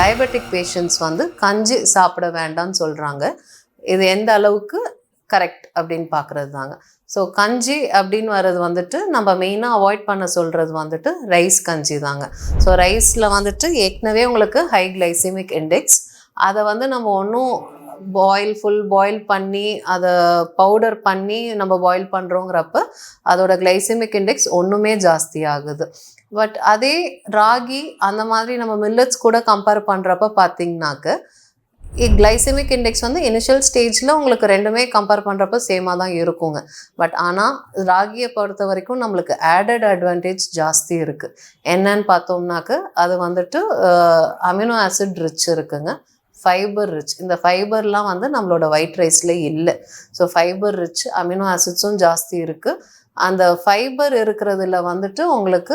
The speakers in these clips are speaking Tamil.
டயபெட்டிக் பேஷண்ட்ஸ் வந்து கஞ்சி சாப்பிட வேண்டாம்னு சொல்கிறாங்க. இது எந்த அளவுக்கு கரெக்ட் அப்படின்னு பார்க்குறது தாங்க. ஸோ கஞ்சி அப்படின்னு வர்றது வந்துட்டு நம்ம மெயினாக அவாய்ட் பண்ண சொல்கிறது வந்துட்டு ரைஸ் கஞ்சி தாங்க. ஸோ ரைஸில் வந்துட்டு ஏற்கனவே உங்களுக்கு ஹை கிளைசிமிக் இண்டெக்ஸ். அதை வந்து நம்ம ஒன்றும் ஃபுல் பாயில் பண்ணி அதை பவுடர் பண்ணி நம்ம பாயில் பண்ணுறோங்கிறப்ப அதோட கிளைசிமிக் இண்டெக்ஸ் ஒன்றுமே ஜாஸ்தி ஆகுது. பட் அதே ராகி அந்த மாதிரி நம்ம மில்லட்ஸ் கூட கம்பேர் பண்ணுறப்ப பார்த்தீங்கன்னாக்க கிளைசிமிக் இண்டெக்ஸ் வந்து இனிஷியல் ஸ்டேஜில் உங்களுக்கு ரெண்டுமே கம்பேர் பண்ணுறப்ப சேமாக தான் இருக்குங்க. பட் ஆனால் ராகியை பொறுத்த வரைக்கும் நம்மளுக்கு ஆடட் அட்வான்டேஜ் ஜாஸ்தி இருக்குது. என்னன்னு பார்த்தோம்னாக்க அது வந்துட்டு அமினோ ஆசிட் ரிச் இருக்குங்க, ஃபைபர் ரிச். இந்த ஃபைபர்லாம் வந்து நம்மளோட ஒயிட் ரைஸில் இல்லை. ஸோ ஃபைபர் ரிச், அமினோ ஆசிட்ஸும் ஜாஸ்தி இருக்குது. அந்த ஃபைபர் இருக்கிறதுல வந்துட்டு உங்களுக்கு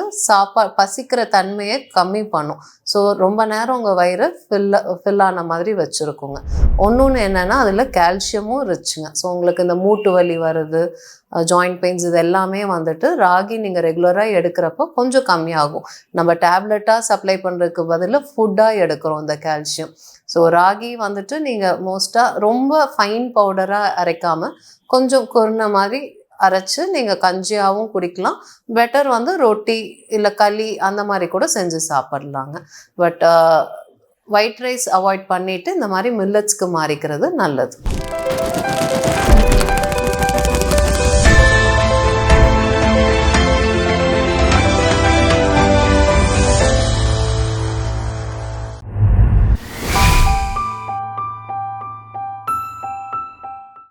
பசிக்கிற தன்மையை கம்மி பண்ணும். ஸோ ரொம்ப நேரம் உங்கள் வயிறு ஃபில் ஆன மாதிரி வச்சுருக்குங்க. ஒன்று என்னென்னா அதில் கால்சியமும் ரிச்சுங்க. ஸோ உங்களுக்கு இந்த மூட்டு வலி வருது, ஜாயிண்ட் பெயின்ஸ், இது எல்லாமே வந்துட்டு ராகி நீங்கள் ரெகுலராக எடுக்கிறப்போ கொஞ்சம் கம்மியாகும். நம்ம டேப்லெட்டாக சப்ளை பண்ணுறதுக்கு பதில் ஃபுட்டாக எடுக்கிறோம் இந்த கால்சியம். ஸோ ராகி வந்துட்டு நீங்கள் மோஸ்ட்டாக ரொம்ப ஃபைன் பவுடராக அரைக்காமல் கொஞ்சம் கொர்ன மாதிரி அரைச்சி நீங்கள் கஞ்சியாகவும் குடிக்கலாம். பெட்டர் வந்து ரொட்டி இல்லை களி அந்த மாதிரி கூட செஞ்சு சாப்பிட்லாங்க. பட் ஒயிட் ரைஸ் அவாய்ட் பண்ணிவிட்டு இந்த மாதிரி மில்லட்ஸ்க்கு மாறிக்கிறது நல்லது.